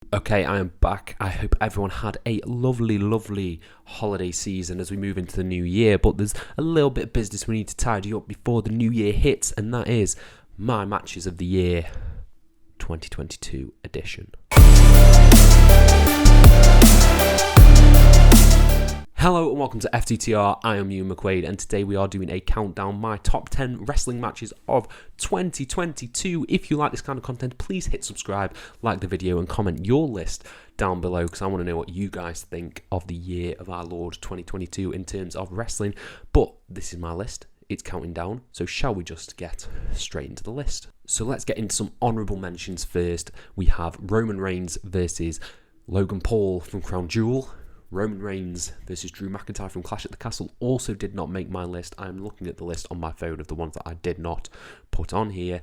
Okay, I am back. I hope everyone had a lovely holiday season as we move into the new year, but there's a little bit of business we need to tidy up before the new year hits, and that is my matches of the year 2022 edition. Hello and welcome to FTTR, I am Ewan McQuaid, and today we are doing a countdown, my top 10 wrestling matches of 2022. If you like this kind of content, please hit subscribe, like the video and comment your list down below, because I want to know what you guys think of the year of our Lord 2022 in terms of wrestling. But this is my list, it's counting down, so shall we just get straight into the list? So let's get into some honourable mentions first. We have Roman Reigns versus Logan Paul from Crown Jewel. Roman Reigns versus Drew McIntyre from Clash at the Castle also did not make my list. I'm looking at the list on my phone of the ones that I did not put on here.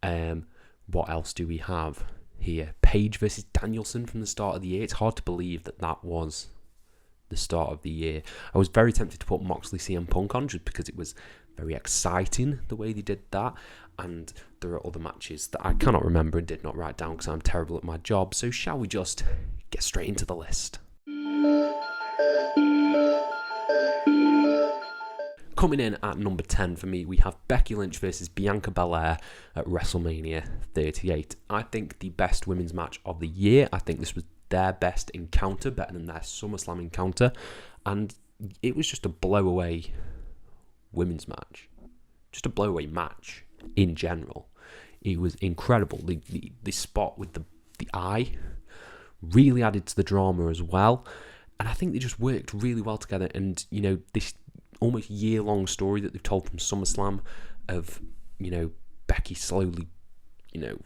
What else do we have here? Paige versus Danielson from the start of the year. It's hard to believe that that was the start of the year. I was very tempted to put Moxley CM Punk on just because it was very exciting the way they did that. And there are other matches that I cannot remember and did not write down because I'm terrible at my job. So shall we just get straight into the list? Coming in at number 10 for me, we have Becky Lynch versus Bianca Belair at WrestleMania 38. I think the best women's match of the year. I think this was their best encounter, better than their SummerSlam encounter. And it was just a blow-away women's match. Just a blow-away match in general. It was incredible. The spot with the eye really added to the drama as well. And I think they just worked really well together. And, you know, this almost year-long story that they've told from SummerSlam of, you know, Becky slowly, you know,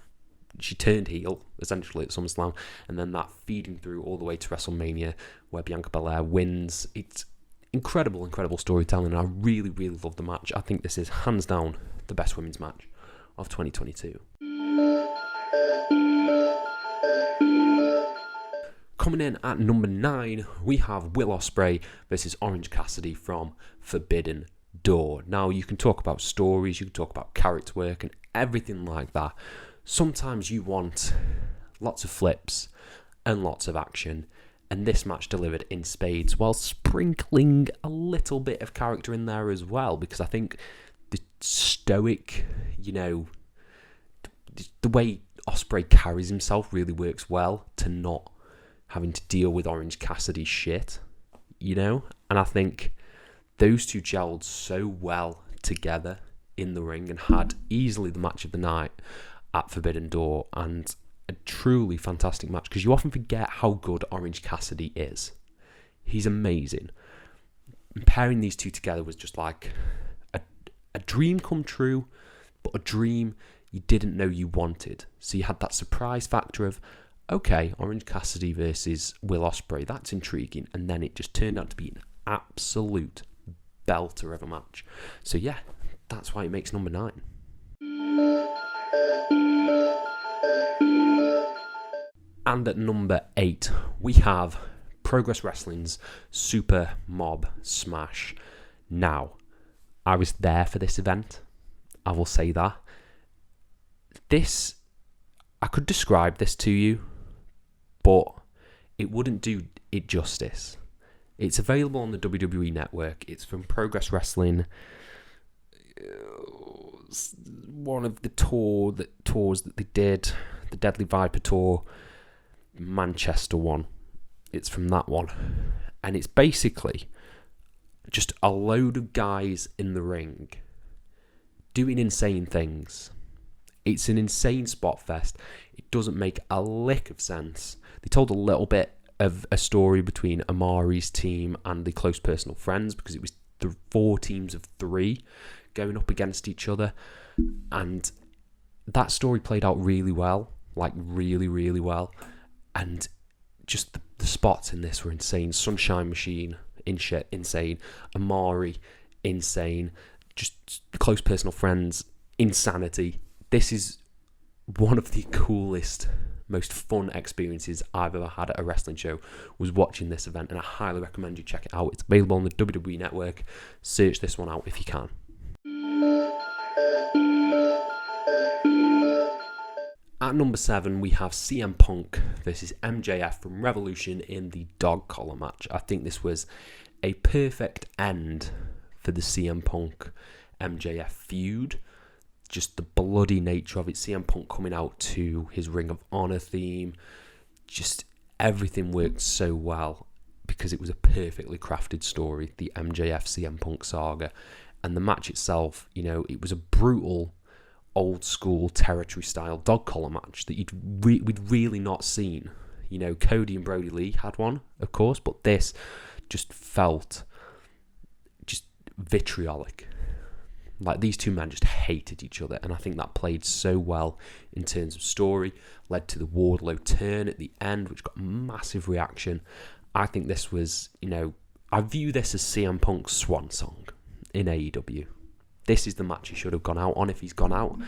she turned heel, essentially, at SummerSlam, and then that feeding through all the way to WrestleMania, where Bianca Belair wins. It's incredible storytelling, and I really love the match. I think this is, hands down, the best women's match of 2022. Coming in at number 9, we have Will Ospreay versus Orange Cassidy from Forbidden Door. Now, you can talk about stories, you can talk about character work and everything like that. Sometimes you want lots of flips and lots of action, and this match delivered in spades while sprinkling a little bit of character in there as well, because I think the stoic, you know, the way Ospreay carries himself really works well to not having to deal with Orange Cassidy's shit, you know? And I think those two gelled so well together in the ring and had easily the match of the night at Forbidden Door, and a truly fantastic match, because you often forget how good Orange Cassidy is. He's amazing. And pairing these two together was just like a dream come true, but a dream you didn't know you wanted. So you had that surprise factor of, okay, Orange Cassidy versus Will Ospreay, that's intriguing. And then it just turned out to be an absolute belter of a match. So yeah, that's why it makes number 9. And at number 8, we have Progress Wrestling's Super Mob Smash. Now, I was there for this event. I will say that. I could describe this to you, but it wouldn't do it justice. It's available on the WWE Network. It's from Progress Wrestling. One of the tours that they did, the Deadly Viper tour, Manchester one. It's from that one. And it's basically just a load of guys in the ring doing insane things. It's an insane spot fest. It doesn't make a lick of sense. They told a little bit of a story between Amari's team and the Close Personal Friends, because it was the 4 teams of 3 going up against each other. And that story played out really well. Like, really well. And just the spots in this were insane. Sunshine Machine, insane. Amari, insane. Just the Close Personal Friends, insanity. This is one of the coolest, most fun experiences I've ever had at a wrestling show, was watching this event, and I highly recommend you check it out. It's available on the WWE Network. Search this one out if you can. At number 7, we have CM Punk versus MJF from Revolution in the dog collar match. I think this was a perfect end for the CM Punk MJF feud. Just the bloody nature of it. CM Punk coming out to his Ring of Honor theme. Just everything worked so well because it was a perfectly crafted story, the MJF CM Punk saga. And the match itself, it was a brutal, old school territory style dog collar match that we'd really not seen. Cody and Brody Lee had one, of course, but this just felt just vitriolic. Like, these two men just hated each other, and I think that played so well in terms of story, led to the Wardlow turn at the end, which got a massive reaction. I think this was, I view this as CM Punk's swan song in AEW. This is the match he should have gone out on if he's gone out,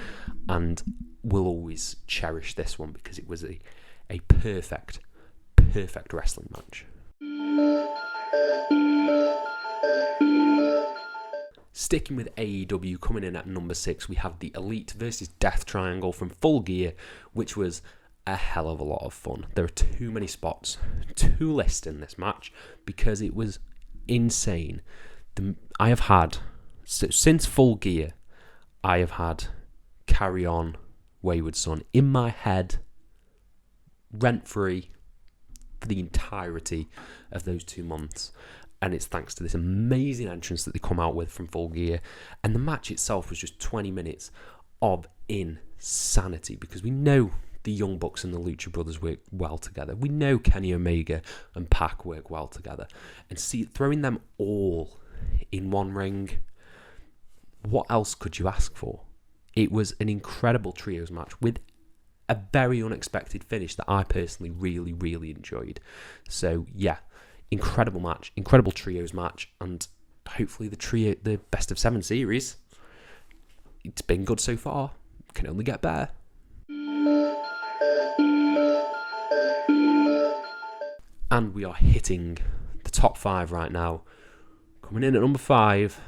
and we'll always cherish this one because it was a perfect wrestling match. Sticking with AEW, coming in at number 6, we have the Elite versus Death Triangle from Full Gear, which was a hell of a lot of fun. There are too many spots to list in this match because it was insane. I have had, since Full Gear, I have had Carry On, Wayward Son in my head, rent-free, for the entirety of those 2 months. And it's thanks to this amazing entrance that they come out with from Full Gear. And the match itself was just 20 minutes of insanity because we know the Young Bucks and the Lucha Brothers work well together. We know Kenny Omega and Pac work well together. And throwing them all in one ring, what else could you ask for? It was an incredible trios match with a very unexpected finish that I personally really, really enjoyed. So, yeah. Incredible match, incredible trios match, and hopefully the best of 7 series. It's been good so far. Can only get better. And we are hitting the top 5 right now. Coming in at number 5,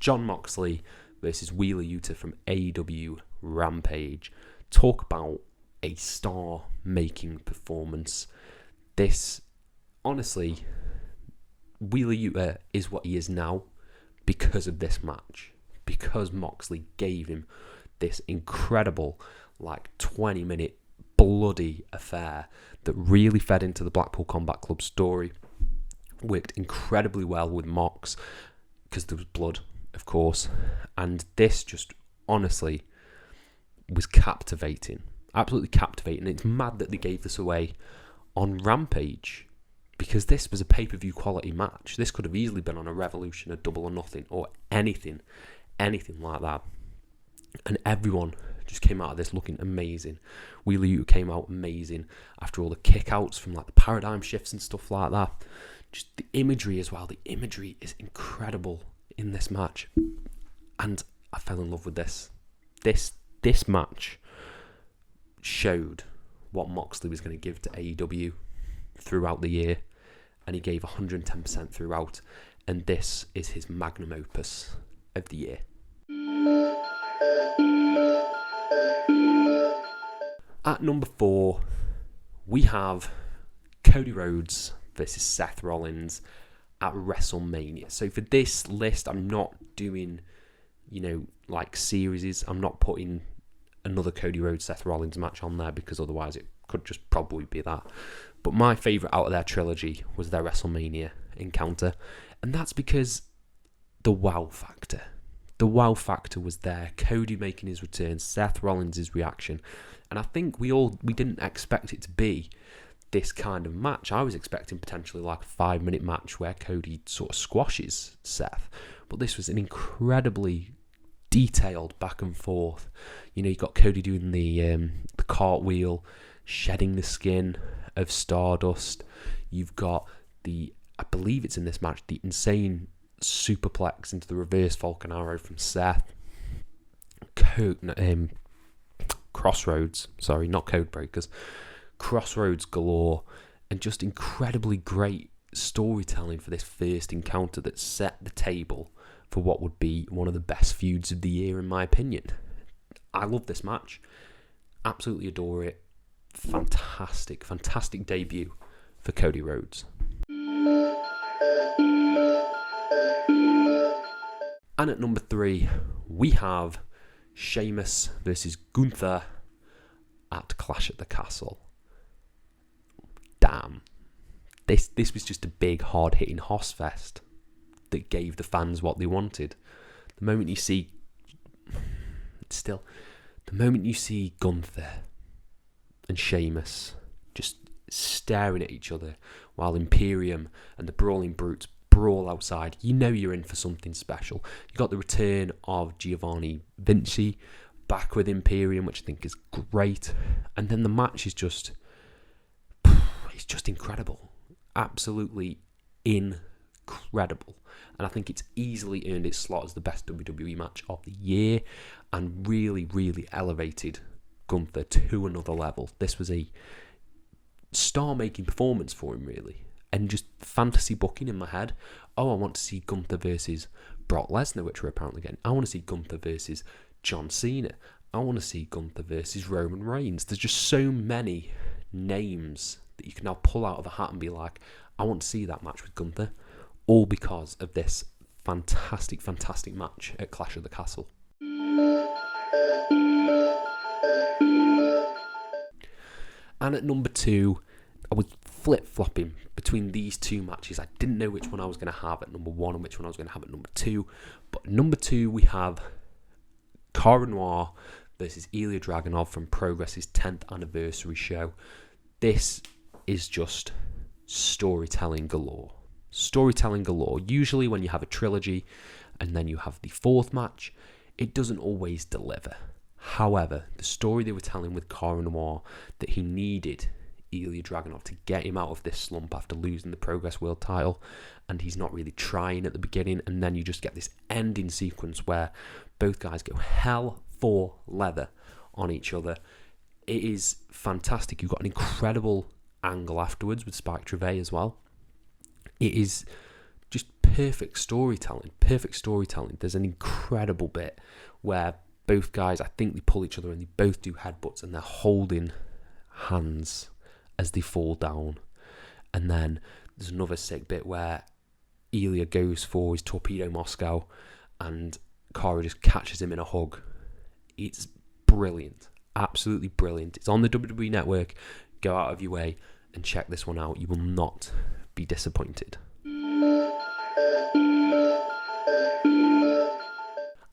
Jon Moxley versus Wheeler Yuta from AEW Rampage. Talk about a star-making performance. This, honestly, Wheeler Yuta is what he is now because of this match. Because Moxley gave him this incredible, 20-minute bloody affair that really fed into the Blackpool Combat Club story. Worked incredibly well with Mox because there was blood, of course. And this just, honestly, was captivating. Absolutely captivating. It's mad that they gave this away on Rampage because this was a pay-per-view quality match. This could have easily been on a Revolution, a Double or Nothing, or anything like that. And everyone just came out of this looking amazing. Wheeler Yuta came out amazing after all the kickouts from the paradigm shifts and stuff like that. Just the imagery as well. The imagery is incredible in this match. And I fell in love with this. This match showed what Moxley was going to give to AEW throughout the year, and he gave 110% throughout, and this is his magnum opus of the year. At number 4, we have Cody Rhodes versus Seth Rollins at WrestleMania. So for this list, I'm not doing, series. I'm not putting another Cody Rhodes Seth Rollins match on there because otherwise it could just probably be that. But my favourite out of their trilogy was their WrestleMania encounter, and that's because the wow factor. The wow factor was there. Cody making his return, Seth Rollins' reaction, and I think we didn't expect it to be this kind of match. I was expecting potentially a 5-minute match where Cody sort of squashes Seth, but this was an incredibly detailed back and forth. You got Cody doing the cartwheel, shedding the skin of Stardust. You've got I believe it's in this match, the insane superplex into the reverse Falcon Arrow from Seth. Crossroads, sorry, not Code Breakers. Crossroads galore, and just incredibly great storytelling for this first encounter that set the table for what would be one of the best feuds of the year, in my opinion. I love this match. Absolutely adore it. Fantastic, fantastic debut for Cody Rhodes. And at number 3, we have Sheamus versus Gunther at Clash at the Castle. Damn. This was just a big, hard-hitting hoss fest that gave the fans what they wanted. The moment you see Gunther and Sheamus just staring at each other while Imperium and the Brawling Brutes brawl outside, you know you're in for something special. You got the return of Giovanni Vinci back with Imperium, which I think is great. And then the match is just incredible. Absolutely incredible. And I think it's easily earned its slot as the best WWE match of the year and really, really elevated Gunther to another level. This was a star-making performance for him, really. And just fantasy booking in my head. Oh, I want to see Gunther versus Brock Lesnar, which we're apparently getting. I want to see Gunther versus John Cena. I want to see Gunther versus Roman Reigns. There's just so many names that you can now pull out of a hat and be like, I want to see that match with Gunther. All because of this fantastic, fantastic match at Clash of the Castle. And at number 2, I was flip-flopping between these two matches. I didn't know which one I was going to have at number 1 and which one I was going to have at number 2. But number 2, we have Cara Noir versus Ilya Dragunov from Progress's 10th anniversary show. This is just storytelling galore. Storytelling galore. Usually when you have a trilogy and then you have the 4th match, it doesn't always deliver. However, the story they were telling with Cara Noir, that he needed Ilya Dragunov to get him out of this slump after losing the Progress World title, and he's not really trying at the beginning, and then you just get this ending sequence where both guys go hell for leather on each other. It is fantastic. You've got an incredible angle afterwards with Spike Trivet as well. It is just perfect storytelling. There's an incredible bit where both guys, I think they pull each other and they both do headbutts and they're holding hands as they fall down. And then there's another sick bit where Ilya goes for his Torpedo Moscow and Cara just catches him in a hug. It's brilliant. Absolutely brilliant. It's on the WWE Network. Go out of your way and check this one out. You will not be disappointed.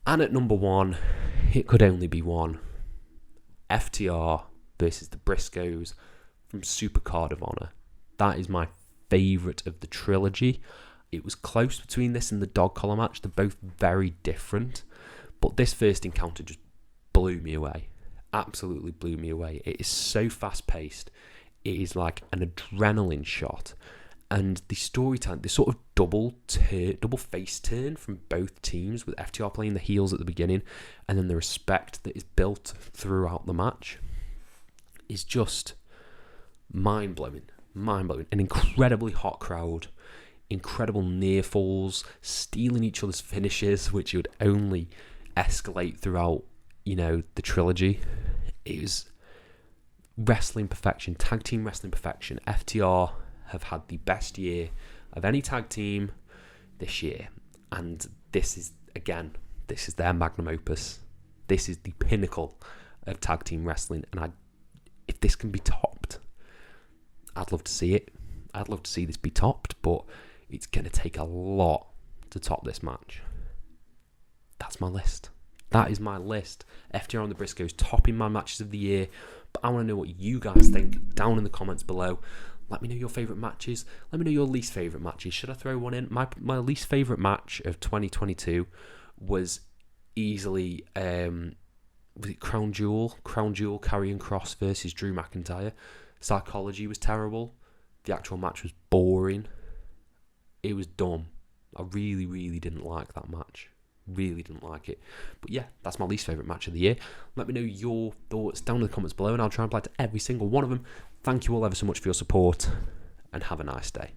And at number 1, it could only be one. FTR versus the Briscoes from Supercard of Honor. That is my favourite of the trilogy. It was close between this and the dog collar match. They're both very different. But this first encounter just blew me away. Absolutely blew me away. It is so fast paced. It is like an adrenaline shot. And the storytelling, this sort of double face turn from both teams, with FTR playing the heels at the beginning and then the respect that is built throughout the match, is just mind-blowing. An incredibly hot crowd, incredible near falls, stealing each other's finishes, which would only escalate throughout, the trilogy. It was wrestling perfection, tag team wrestling perfection. FTR have had the best year of any tag team this year, and this is their magnum opus. This is the pinnacle of tag team wrestling, and if this can be topped, I'd love to see it. I'd love to see this be topped, but it's going to take a lot to top this match. That's my list. That is my list. FTR and the Briscoes topping my matches of the year, but I want to know what you guys think down in the comments below. Let me know your favourite matches. Let me know your least favourite matches. Should I throw one in? My least favourite match of 2022 was easily was it Crown Jewel? Crown Jewel, Karrion Kross versus Drew McIntyre. Psychology was terrible. The actual match was boring. It was dumb. I really, really didn't like that match. Really didn't like it. But yeah, that's my least favourite match of the year. Let me know your thoughts down in the comments below, and I'll try and reply to every single one of them. Thank you all ever so much for your support, and have a nice day.